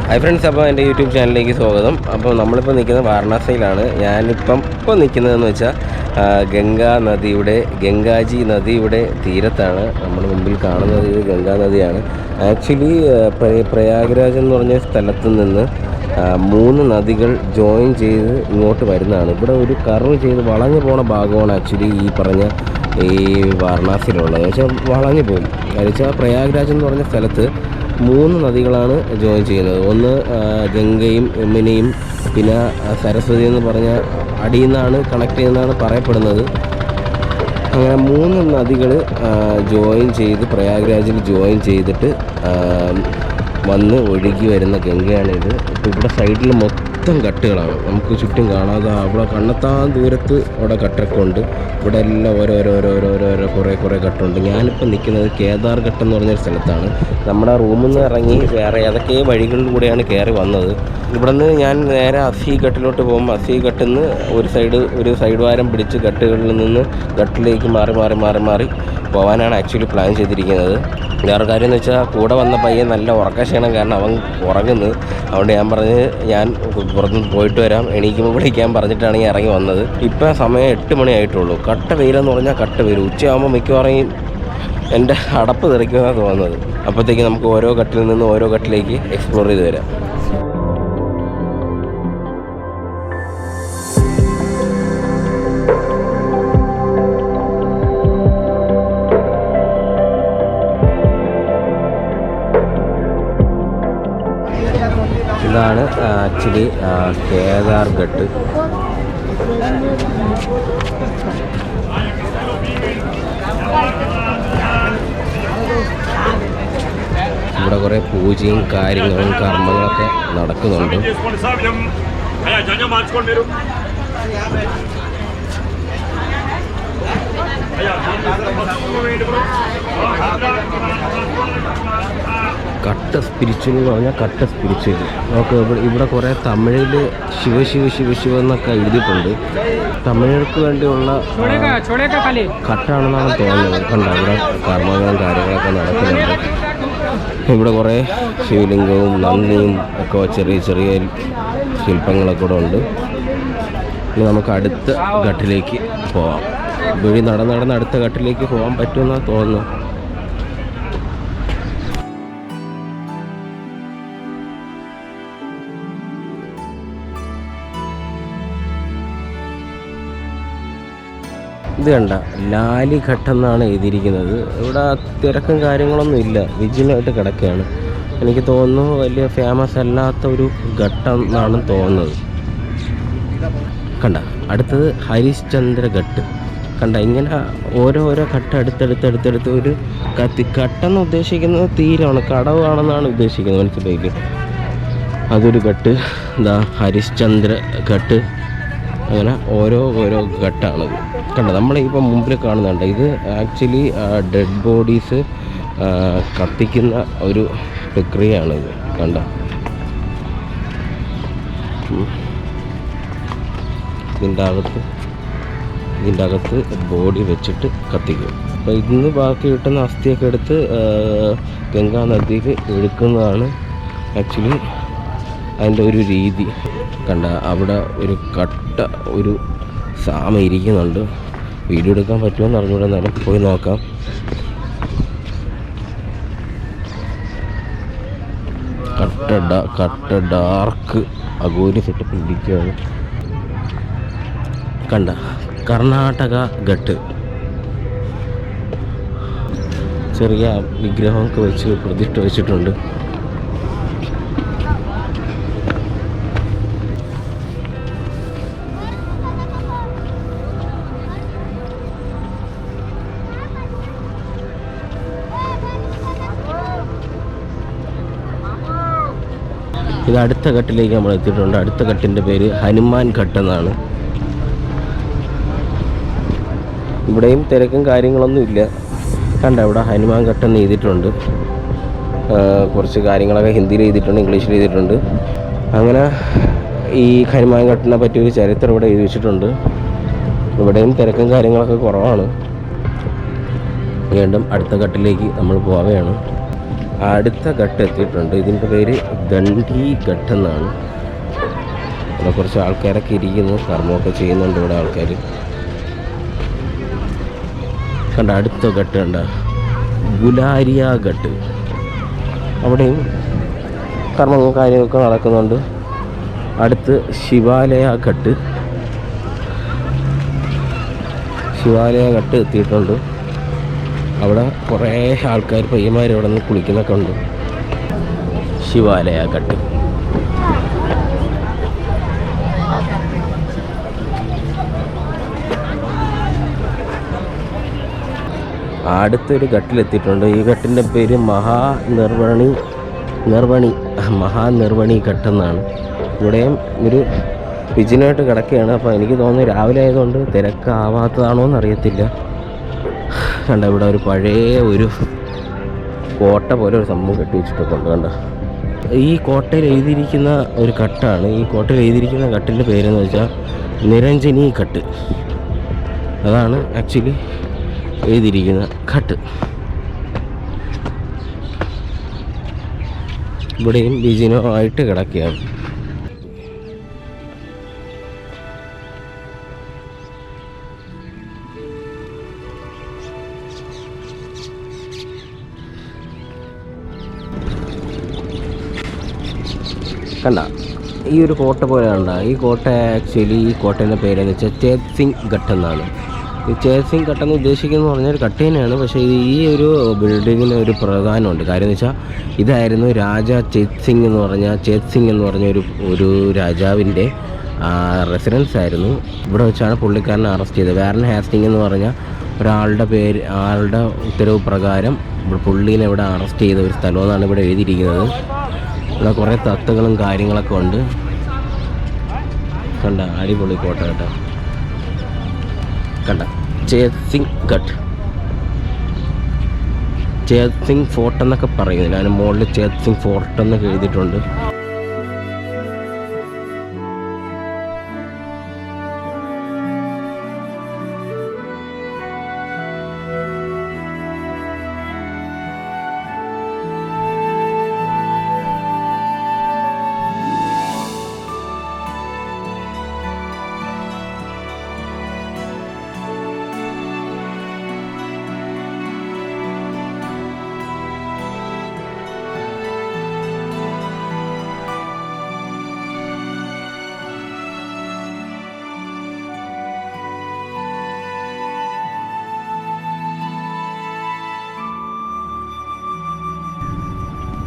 Hi friends, അപ്പോൾ എൻ്റെ YouTube ചാനലിലേക്ക് സ്വാഗതം. അപ്പോൾ നമ്മളിപ്പോൾ നിൽക്കുന്നത് വാരണാസിയിലാണ്. ഇപ്പോൾ നിൽക്കുന്നതെന്ന് വെച്ചാൽ ഗംഗാജി നദിയുടെ തീരത്താണ്. നമ്മുടെ മുമ്പിൽ കാണുന്നത് ഇത് ഗംഗാ നദിയാണ്. ആക്ച്വലി പ്രയാഗ്രാജ് എന്ന് പറഞ്ഞ സ്ഥലത്ത് നിന്ന് 3 നദികൾ ജോയിൻ ചെയ്ത് ഇങ്ങോട്ട് വരുന്നതാണ്. ഇവിടെ ഒരു കർവ് ചെയ്ത് വളഞ്ഞു പോണ ഭാഗമാണ് ആക്ച്വലി ഈ പറഞ്ഞ ഈ വാരണാസിയിലുള്ളത്. പക്ഷേ വളഞ്ഞു പോകും. വെച്ചാൽ പ്രയാഗ്രാജ് എന്ന് പറഞ്ഞ സ്ഥലത്ത് 3 നദികളാണ് ജോയിൻ ചെയ്യുന്നത്. ഒന്ന് ഗംഗയും യമുനയും പിന്നെ സരസ്വതി എന്ന് പറഞ്ഞ അടിയിൽ നിന്നാണ് കണക്ട് ചെയ്യുന്നതാണ് പറയപ്പെടുന്നത്. അങ്ങനെ 3 നദികൾ ജോയിൻ ചെയ്ത് പ്രയാഗ്രാജിൽ ജോയിൻ ചെയ്തിട്ട് വന്ന് ഒഴുകി വരുന്ന ഗംഗയാണിത്. ഇപ്പോൾ ഇവിടെ സൈഡിൽ മൊത്തം ഘട്ടുകളാണ്, നമുക്ക് ചുറ്റും കാണാതെ. അവിടെ കണ്ണെത്താൻ ദൂരത്ത് അവിടെ ഘട്ടൊക്കെ ഉണ്ട്. ഇവിടെ എല്ലാം ഓരോരോ കുറേ ഘട്ടമുണ്ട്. ഞാനിപ്പോൾ നിൽക്കുന്നത് കേദാർ ഘട്ടം എന്ന് പറഞ്ഞൊരു സ്ഥലത്താണ്. നമ്മുടെ റൂമിൽ നിന്ന് ഇറങ്ങി വേറെ ഏതൊക്കെ വഴികളിൽ കൂടെയാണ് കയറി വന്നത്. ഇവിടെ നിന്ന് ഞാൻ നേരെ അസി ഘട്ടിലോട്ട് പോകുമ്പോൾ അസി ഘട്ടിൽ നിന്ന് ഒരു സൈഡ് വാരം പിടിച്ച് ഘട്ടുകളിൽ നിന്ന് ഘട്ടിലേക്ക് മാറി പോകാനാണ് ആക്ച്വലി പ്ലാൻ ചെയ്തിരിക്കുന്നത്. വേറെ കാര്യം എന്ന് വെച്ചാൽ കൂടെ വന്ന പയ്യൻ നല്ല ഉറക്കക്ഷീണം കാരണം അവൻ ഉറങ്ങുന്നു. അതുകൊണ്ട് ഞാൻ പറഞ്ഞ് ഞാൻ പുറത്തുനിന്ന് പോയിട്ട് വരാം, എണീക്കുമ്പോൾ വിളിക്കാൻ പറഞ്ഞിട്ടാണ് ഞാൻ ഇറങ്ങി വന്നത്. ഇപ്പം സമയം 8 മണി ആയിട്ടുള്ളൂ. കട്ട വെയിലെന്ന് പറഞ്ഞാൽ കട്ട വെയിൽ. ഉച്ചയാകുമ്പോൾ മിക്കവാറും എൻ്റെ അടപ്പ് തെറിക്കുമെന്നാണ് തോന്നുന്നത്. അപ്പോഴത്തേക്ക് നമുക്ക് ഓരോ ഘട്ടിൽ നിന്ന് ഓരോ ഘട്ടിലേക്ക് എക്സ്പ്ലോർ ചെയ്ത് വരാം. ഇതാണ് ആക്ച്വലി കേദാർ ഘട്ട്. ഇവിടെ കുറേ പൂജയും കാര്യങ്ങളും കർമ്മങ്ങളൊക്കെ നടക്കുന്നുണ്ട്. കട്ട സ്പിരിച്വൽ എന്ന് പറഞ്ഞാൽ കട്ട സ്പിരിച്വൽ. നമുക്ക് ഇവിടെ കുറേ തമിഴിൽ ശിവ എന്നൊക്കെ എഴുതിയിട്ടുണ്ട്. തമിഴർക്ക് വേണ്ടിയുള്ള കട്ടാണെന്നാണ് തോന്നുന്നത്. കണ്ട ഇവിടെ കർമ്മങ്ങളും കാര്യങ്ങളൊക്കെ നടക്കുന്നുണ്ട്. ഇവിടെ കുറേ ശിവലിംഗവും നന്ദിയും ഒക്കെ ചെറിയ ശില്പങ്ങളൊക്കെ കൂടെ ഉണ്ട്. ഇനി നമുക്ക് അടുത്ത ഘട്ടിലേക്ക് പോവാം. വഴി നടന്ന് അടുത്ത ഘട്ടിലേക്ക് പോകാൻ പറ്റുമെന്നാണ് തോന്നുന്നു. ഇത് കണ്ട ലാലി ഘട്ടം എന്നാണ് എഴുതിയിരിക്കുന്നത്. ഇവിടെ തിരക്കും കാര്യങ്ങളൊന്നും ഇല്ല, വിജിലായിട്ട് കിടക്കുകയാണ്. എനിക്ക് തോന്നുന്നു വലിയ ഫേമസ് അല്ലാത്ത ഒരു ഘട്ടം എന്നാണ് തോന്നുന്നത്. കണ്ട അടുത്തത് ഹരിശ്ചന്ദ്ര ഘട്ട്. കണ്ട ഇങ്ങനെ ഓരോരോ ഘട്ടം അടുത്തടുത്ത് ഒരു ഘട്ടെന്ന് ഉദ്ദേശിക്കുന്നത് തീരമാണ്, കടവാണെന്നാണ് ഉദ്ദേശിക്കുന്നത്. മനസ്സിലായില്ലേ? അതൊരു ഘട്ട്. എന്താ ഹരിശ്ചന്ദ്ര ഘട്ട്. അങ്ങനെ ഓരോ ഘട്ടമാണത്. കണ്ട നമ്മളിപ്പം മുമ്പിൽ കാണുന്നുണ്ട്. ഇത് ആക്ച്വലി ഡെഡ് ബോഡീസ് കത്തിക്കുന്ന ഒരു പ്രക്രിയയാണിത്. കണ്ട ഇതിൻ്റെ അകത്ത് ബോഡി വെച്ചിട്ട് കത്തിക്കും. അപ്പോൾ ഇന്ന് ബാക്കി കിട്ടുന്ന അസ്ഥിയൊക്കെ എടുത്ത് ഗംഗാ നദിയിൽ ഒഴുക്കുന്നതാണ് ആക്ച്വലി അതിൻ്റെ ഒരു രീതി. കണ്ട അവിടെ ഒരു സാമ ഇരിക്കുന്നുണ്ട്. വീഡിയോ എടുക്കാൻ പറ്റുമെന്ന് അറിഞ്ഞൂടെ, എന്നാലും പോയി നോക്കാം. കട്ട ഡാർക്ക് അഗോരി സെറ്റപ്പ് ഇരിക്കുകയാണ്. കണ്ട കർണാടക ഘട്ട്. ചെറിയ വിഗ്രഹമൊക്കെ വെച്ച് പ്രതിഷ്ഠ വെച്ചിട്ടുണ്ട്. ഇത് അടുത്ത ഘട്ടിലേക്ക് നമ്മൾ എത്തിയിട്ടുണ്ട്. അടുത്ത ഘട്ടിൻ്റെ പേര് ഹനുമാൻ ഘട്ട് എന്നാണ്. ഇവിടെയും തിരക്കും കാര്യങ്ങളൊന്നും ഇല്ല. കണ്ട ഇവിടെ ഹനുമാൻ ഘട്ടം എഴുതിയിട്ടുണ്ട്. കുറച്ച് കാര്യങ്ങളൊക്കെ ഹിന്ദിയിൽ എഴുതിയിട്ടുണ്ട്, ഇംഗ്ലീഷിൽ എഴുതിയിട്ടുണ്ട്. അങ്ങനെ ഈ ഹനുമാൻ ഘട്ടിനെ പറ്റി ഒരു ചരിത്രം ഇവിടെ എഴുതി വെച്ചിട്ടുണ്ട്. ഇവിടെയും തിരക്കും കാര്യങ്ങളൊക്കെ കുറവാണ്. വീണ്ടും അടുത്ത ഘട്ടിലേക്ക് നമ്മൾ പോവുകയാണ്. അടുത്ത ഘട്ടം എത്തിയിട്ടുണ്ട്. ഇതിൻ്റെ പേര് ദണ്ഡി ഘട്ട് എന്നാണ്. ഇവിടെ കുറച്ച് ആൾക്കാരൊക്കെ ഇരിക്കുന്നു, കർമ്മമൊക്കെ ചെയ്യുന്നുണ്ട് ഇവിടെ ആൾക്കാർ. കണ്ട അടുത്ത ഘട്ട് കണ്ട ഗുലാരിയ ഘട്ട്, അവിടെയും കർമ്മവും കാര്യമൊക്കെ നടക്കുന്നുണ്ട്. അടുത്ത് ശിവാലയ ഘട്ട് എത്തിയിട്ടുണ്ട്. അവിടെ കുറേ ആൾക്കാർ പയ്യന്മാർ ഇവിടെ നിന്ന് കുളിക്കുന്നൊക്കെ ഉണ്ട്. ശിവാലയ ഘട്ട്. അടുത്തൊരു ഘട്ടിലെത്തിയിട്ടുണ്ട്. ഈ ഘട്ടിൻ്റെ പേര് മഹാനിർവണി ഘട്ട് എന്നാണ്. ഇവിടെയും ഒരു പിജിനായിട്ട് കിടക്കുകയാണ്. അപ്പോൾ എനിക്ക് തോന്നുന്നു രാവിലെ ആയതുകൊണ്ട് തിരക്കാവാത്തതാണോ എന്നറിയത്തില്ല. കണ്ട ഇവിടെ ഒരു പഴയ ഒരു കോട്ട പോലെ ഒരു സംഭവം കെട്ടി വെച്ചിട്ടൊക്കെ ഉണ്ട്. കണ്ട ഈ കോട്ടയിൽ എഴുതിയിരിക്കുന്ന ഒരു ഘട്ടാണ്. ഈ കോട്ടയിൽ എഴുതിയിരിക്കുന്ന ഘട്ടിൻ്റെ പേരെന്ന് വെച്ചാൽ നിരഞ്ജനി ഘട്ട്. അതാണ് ആക്ച്വലി എഴുതിയിരിക്കുന്ന ഘട്ട്. ഇവിടെയും ബിജിനോ ആയിട്ട് കിടക്കുകയാണ്. കണ്ട ഈ ഒരു കോട്ട പോലെ കണ്ട ഈ കോട്ട ആക്ച്വലി ഈ കോട്ടേൻ്റെ പേരെന്ന് വെച്ചാൽ ചേത് സിംഗ് ഘട്ട് എന്നാണ്. ഈ ചേത് സിംഗ് ഘട്ട് എന്ന് ഉദ്ദേശിക്കുന്നത് പറഞ്ഞാൽ ഒരു ഘട്ട് തന്നെയാണ്. പക്ഷേ ഈ ഒരു ബിൽഡിങ്ങിന് ഒരു പ്രധാനമുണ്ട്. കാര്യം എന്ന് വെച്ചാൽ ഇതായിരുന്നു ചേത് സിംഗ് എന്ന് പറഞ്ഞ ഒരു രാജാവിൻ്റെ റെസിഡൻസ് ആയിരുന്നു. ഇവിടെ വെച്ചാണ് പുള്ളിക്കാരനെ അറസ്റ്റ് ചെയ്തത്. വാരൻ ഹാസ്റ്റിംഗ് എന്ന് പറഞ്ഞ ആളുടെ ഉത്തരവ് പ്രകാരം പുള്ളീനെ ഇവിടെ അറസ്റ്റ് ചെയ്ത ഒരു സ്ഥലമെന്നാണ് ഇവിടെ എഴുതിയിരിക്കുന്നത്. ഇവിടെ കുറേ തത്തുകളും കാര്യങ്ങളൊക്കെ ഉണ്ട്. കണ്ട അടിപൊളി കോട്ട കേട്ടോ. കണ്ട ചേത് സിംഗ് ഫോർട്ട് എന്നൊക്കെ പറയുന്നത്. അതിന് മുകളിൽ ചേത് സിംഗ് ഫോർട്ട് എന്നൊക്കെ എഴുതിയിട്ടുണ്ട്.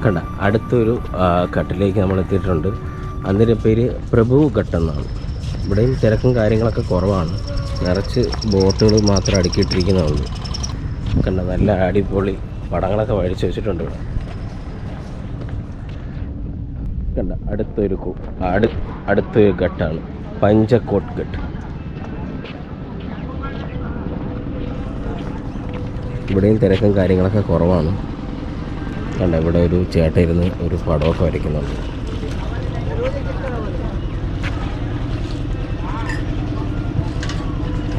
കണ്ട അടുത്തൊരു ഘട്ടിലേക്ക് നമ്മൾ എത്തിയിട്ടുണ്ട്. അതിൻ്റെ പേര് പ്രഭു ഘട്ട് എന്നാണ്. ഇവിടെയും തിരക്കും കാര്യങ്ങളൊക്കെ കുറവാണ്. നിറച്ച് ബോട്ടുകൾ മാത്രം അടുക്കിയിട്ടിരിക്കുന്നുള്ളൂ. കണ്ട നല്ല അടിപൊളി പടങ്ങളൊക്കെ വഴിച്ച് വെച്ചിട്ടുണ്ട് ഇവിടെ. കണ്ട അടുത്തൊരു ഘട്ടാണ് പഞ്ചകോട്ട് ഘട്ട്. ഇവിടെയും തിരക്കും കാര്യങ്ങളൊക്കെ കുറവാണ്. കണ്ട ഇവിടെ ഒരു ചേട്ടൻ ഇരുന്ന് ഒരു പടമൊക്കെ വരയ്ക്കുന്നുണ്ട്.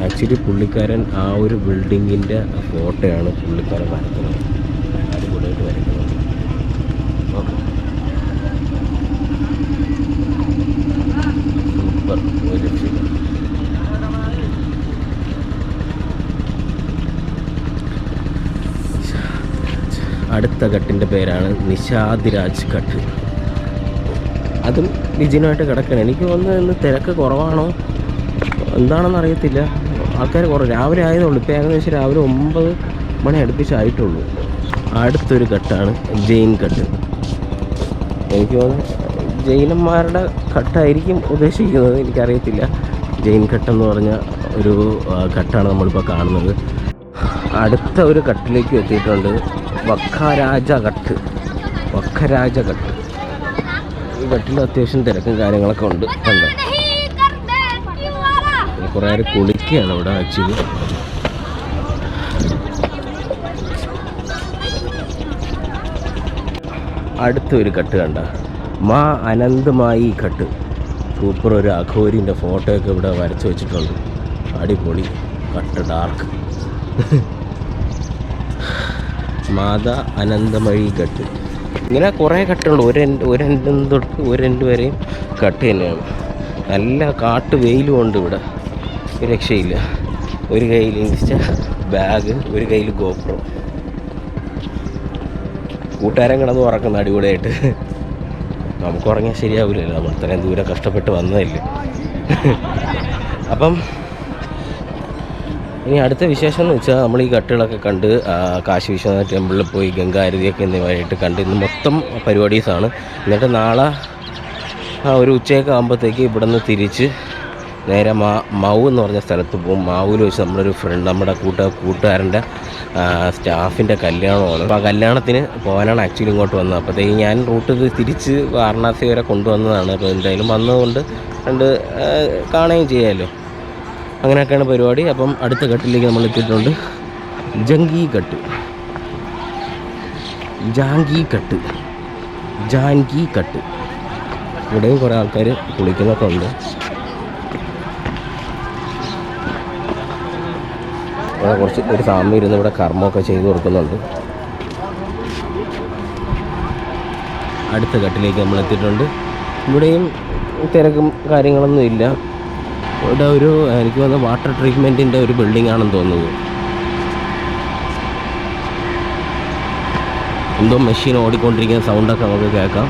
ആക്ച്വലി പുള്ളിക്കാരൻ ആ ഒരു ബിൽഡിങ്ങിൻ്റെ ഫോട്ടോയാണ് പുള്ളിക്കാരൻ വരയ്ക്കുന്നത്. അടിപൊളിയായിട്ട് വരയ്ക്കുന്നുണ്ട്. Okay super. അടുത്ത ഘട്ടിൻ്റെ പേരാണ് നിഷാദിരാജ് ഘട്ട്. അതും വിജയനായിട്ട് കിടക്കണം. എനിക്ക് തോന്നുന്നത് ഇന്ന് തിരക്ക് കുറവാണോ എന്താണെന്ന് അറിയത്തില്ല. ആൾക്കാർ രാവിലെ ആയതുള്ളൂ. ഇപ്പോൾ ഏകദേശം രാവിലെ 9 മണി അടുപ്പിച്ചായിട്ടുള്ളൂ. അടുത്തൊരു ഘട്ടാണ് ജെയിൻ ഘട്ട്. എനിക്ക് തോന്നുന്നു ജൈനന്മാരുടെ ഘട്ടായിരിക്കും ഉദ്ദേശിക്കുന്നത്, എനിക്കറിയത്തില്ല. ജെയിൻ ഘട്ട് എന്ന് പറഞ്ഞ ഒരു ഘട്ടാണ് നമ്മളിപ്പോൾ കാണുന്നത്. അടുത്ത ഒരു ഘട്ടിലേക്ക് എത്തിയിട്ടുണ്ട്. വഖരാജ ഘട്ട്. ഈ ഘട്ടിൽ അത്യാവശ്യം തിരക്കും കാര്യങ്ങളൊക്കെ ഉണ്ട്. കണ്ടോ കുറേ പേര് കുളിക്കുകയാണ് ഇവിടെ ആക്ച്വലി. അടുത്തൊരു ഘട്ട് കണ്ട അനന്തമായി ഘട്ട്. സൂപ്പർ. ഒരു അഘോരിൻ്റെ ഫോട്ടോയൊക്കെ ഇവിടെ വരച്ച് വെച്ചിട്ടുണ്ട്. അടിപൊളി ഘട്ട്. ഡാർക്ക് മാതാ അനന്തമഴി ഘട്ട്. ഇങ്ങനെ കുറേ കട്ടുണ്ട്. ഒരെൻഡ് തൊട്ട് ഒരെൻഡ് വരെയും കട്ട് തന്നെയാണ്. നല്ല കാട്ട് വെയിലും ഉണ്ട് ഇവിടെ, ഒരു രക്ഷയില്ല. ഒരു കയ്യിൽ ഇൻസ്റ്റ ബാഗ്, ഒരു കയ്യിൽ ഗോപ്രോ. കൂട്ടുകാരൻ കിടന്ന് ഉറക്കുന്ന അടിപൊളിയായിട്ട്. നമുക്ക് ഉറങ്ങിയാൽ ശരിയാവില്ലല്ലോ, നമ്മൾ ഇത്രയും ദൂരം കഷ്ടപ്പെട്ട് വന്നതല്ലേ. അപ്പം ഇനി അടുത്ത വിശേഷം എന്ന് വെച്ചാൽ നമ്മൾ ഈ കട്ടുകളൊക്കെ കണ്ട് കാശി വിശ്വനാഥ ടെമ്പിളിൽ പോയി ഗംഗാരതിയൊക്കെ എന്നിവയായിട്ട് കണ്ട് ഇന്ന് മൊത്തം പരിപാടീസാണ്. എന്നിട്ട് നാളെ ഒരു ഉച്ചയൊക്കെ ആകുമ്പോഴത്തേക്ക് ഇവിടെ നിന്ന് തിരിച്ച് നേരെ മാവു എന്ന് പറഞ്ഞ സ്ഥലത്ത് പോകും. മാവൂൽ വെച്ച് നമ്മളൊരു ഫ്രണ്ട്, നമ്മുടെ കൂട്ടുകാരൻ്റെ സ്റ്റാഫിൻ്റെ കല്യാണമാണ്. അപ്പോൾ ആ കല്യാണത്തിന് പോകാനാണ് ആക്ച്വലി ഇങ്ങോട്ട് വന്നത്. അപ്പോഴത്തേക്ക് ഞാൻ റൂട്ട് തിരിച്ച് വാരണാസി വരെ കൊണ്ടുവന്നതാണ്. അപ്പോൾ എന്തായാലും വന്നതുകൊണ്ട് കണ്ട് കാണുകയും ചെയ്യാമല്ലോ. അങ്ങനെയൊക്കെയാണ് പരിപാടി. അപ്പം അടുത്ത കട്ടിലേക്ക് നമ്മൾ എത്തിയിട്ടുണ്ട്. ജാൻകി കട്ട്. ഇവിടെയും കുറേ ആൾക്കാർ കുളിക്കുന്നൊക്കെ ഉണ്ട്. ഒരു സ്വാമി ഇരുന്ന് ഇവിടെ കർമ്മമൊക്കെ ചെയ്തു കൊടുക്കുന്നുണ്ട്. അടുത്ത കട്ടിലേക്ക് നമ്മൾ എത്തിയിട്ടുണ്ട്. ഇവിടെയും തിരക്കും കാര്യങ്ങളൊന്നും ഇല്ല. ഇവിടെ എനിക്ക് തോന്നുന്നു വാട്ടർ ട്രീറ്റ്മെൻറ്റിൻ്റെ ഒരു ബിൽഡിംഗ് ആണെന്ന് തോന്നുന്നു. എന്തോ മെഷീൻ ഓടിക്കൊണ്ടിരിക്കുന്ന സൗണ്ടൊക്കെ നമുക്ക് കേൾക്കാം.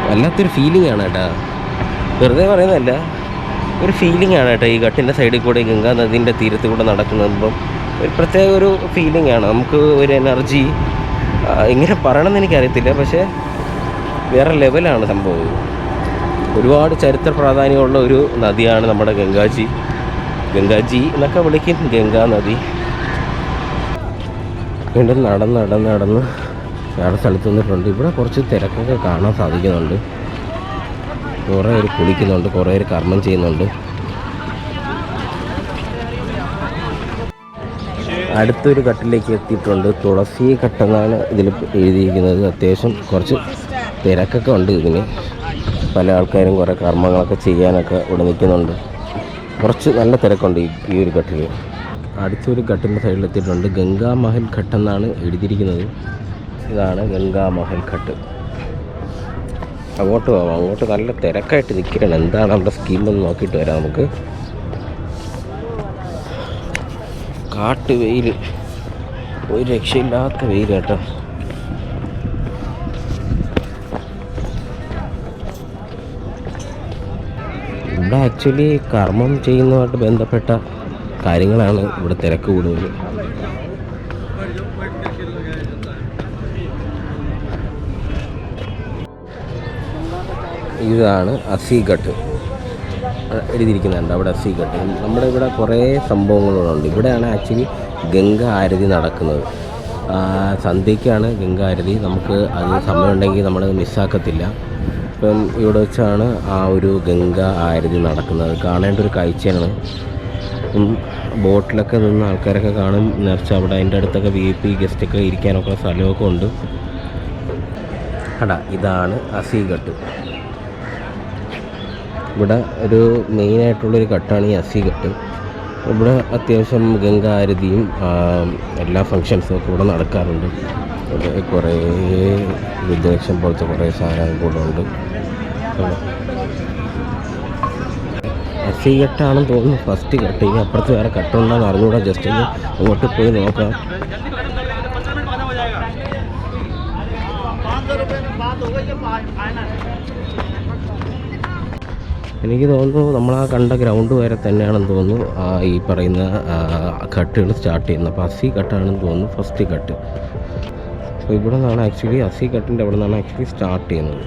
വല്ലാത്തൊരു ഫീലിംഗ് ആണ് കേട്ടോ, വെറുതെ പറയുന്നതല്ല, ഒരു ഫീലിംഗ് ആണ് കേട്ടോ. ഈ ഘട്ടിൻ്റെ സൈഡിൽ കൂടെ ഗംഗാ നദീൻ്റെ തീരത്ത് കൂടെ നടക്കുമ്പം ഒരു പ്രത്യേക ഒരു ഫീലിംഗ് ആണ്. നമുക്ക് ഒരു എനർജി, ഇങ്ങനെ പറയണമെന്ന് എനിക്കറിയത്തില്ല, പക്ഷേ വേറെ ലെവലാണ് സംഭവം. ഒരുപാട് ചരിത്ര പ്രാധാന്യമുള്ള ഒരു നദിയാണ് നമ്മുടെ ഗംഗാജി എന്നൊക്കെ വിളിക്കും, ഗംഗാ നദി. വീണ്ടും നടന്ന് വേറെ സ്ഥലത്ത് നിന്നിട്ടുണ്ട്. ഇവിടെ കുറച്ച് തിരക്കൊക്കെ കാണാൻ സാധിക്കുന്നുണ്ട്. കുറേ പേര് കുളിക്കുന്നുണ്ട്, കുറേ പേര് കർമ്മം ചെയ്യുന്നുണ്ട്. അടുത്തൊരു കട്ടിലേക്ക് എത്തിയിട്ടുണ്ട്. തുളസി കട്ടെന്നാണ് ഇതിൽ എഴുതിയിരിക്കുന്നത്. അത്യാവശ്യം കുറച്ച് തിരക്കൊക്കെ ഉണ്ട് ഇതിന്. പല ആൾക്കാരും കുറേ കർമ്മങ്ങളൊക്കെ ചെയ്യാനൊക്കെ ഇവിടെ നിൽക്കുന്നുണ്ട്. കുറച്ച് നല്ല തിരക്കുണ്ട് ഈ ഒരു കട്ടിൽ. അടുത്തൊരു കട്ടിൻ്റെ സൈഡിൽ എത്തിയിട്ടുണ്ട്. ഗംഗാ മഹൽ ഘട്ട് എന്നാണ് എഴുതിയിരിക്കുന്നത്. ഇതാണ് ഗംഗാ മഹൽ ഘട്ട്. അങ്ങോട്ട് പോകാം. അങ്ങോട്ട് നല്ല തിരക്കായിട്ട് നിൽക്കുകയാണ്. എന്താണ് നമ്മുടെ സ്കീമെന്ന് നോക്കിയിട്ട് വരാം നമുക്ക്. കാട്ട് വെയിൽ, ഒരു രക്ഷയില്ലാത്ത വെയിൽ കേട്ടോ. ഇവിടെ ആക്ച്വലി കർമ്മം ചെയ്യുന്നതുമായിട്ട് ബന്ധപ്പെട്ട കാര്യങ്ങളാണ് ഇവിടെ തിരക്ക് കൂടുതൽ. ഇതാണ് അസിഘട്ട് എഴുതിയിരിക്കുന്നുണ്ട് അവിടെ. അസിഘട്ട് നമ്മുടെ ഇവിടെ കുറേ സംഭവങ്ങളുണ്ട്. ഇവിടെയാണ് ആക്ച്വലി ഗംഗ ആരതി നടക്കുന്നത്. സന്ധ്യയ്ക്കാണ് ഗംഗ ആരതി. നമുക്ക് അത് സമയമുണ്ടെങ്കിൽ നമ്മളത് മിസ്സാക്കത്തില്ല. ഇപ്പം ഇവിടെ വെച്ചാണ് ആ ഒരു ഗംഗ ആരതി നടക്കുന്നത്. കാണേണ്ട ഒരു കാഴ്ചയാണ്. ബോട്ടിലൊക്കെ നിന്ന് ആൾക്കാരൊക്കെ കാണും. നിറച്ച് അവിടെ അതിൻ്റെ അടുത്തൊക്കെ VIP ഗസ്റ്റൊക്കെ ഇരിക്കാനൊക്കെ സ്ഥലമൊക്കെ ഉണ്ട്. ഇതാണ് അസിഘട്ട്. ഇവിടെ ഒരു മെയിനായിട്ടുള്ളൊരു ഘട്ടാണ് ഈ അസിഘട്ട്. ഇവിടെ അത്യാവശ്യം ഗംഗ ആരതിയും എല്ലാ ഫങ്ഷൻസും ഒക്കെ ഇവിടെ നടക്കാറുണ്ട്. ഇവിടെ കുറേ വിദേശം പോലത്തെ കുറേ സാധനങ്ങൾ കൂടെ ഉണ്ട്. അസിഘട്ടാണെന്ന് തോന്നുന്നു ഫസ്റ്റ് ഘട്ട്. ഇനി അപ്പുറത്ത് വേറെ ഘട്ടുണ്ടെന്ന് അറിഞ്ഞുകൂടാ. ജസ്റ്റ് ഒന്ന് അങ്ങോട്ട് പോയി നോക്കാം. എനിക്ക് തോന്നുന്നു നമ്മൾ കണ്ട ഗ്രൗണ്ട് വരെ തന്നെയാണെന്ന് തോന്നുന്നു ഈ പറയുന്ന ഘട്ടുകൾ സ്റ്റാർട്ട് ചെയ്യുന്നത്. അപ്പോൾ അസിഘട്ടാണെന്ന് തോന്നുന്നു ഫസ്റ്റ് ഘട്ട്. അപ്പോൾ ഇവിടെ നിന്നാണ് ആക്ച്വലി അസിഘട്ടിൻ്റെ അവിടെ നിന്നാണ് ആക്ച്വലി സ്റ്റാർട്ട് ചെയ്യുന്നത്.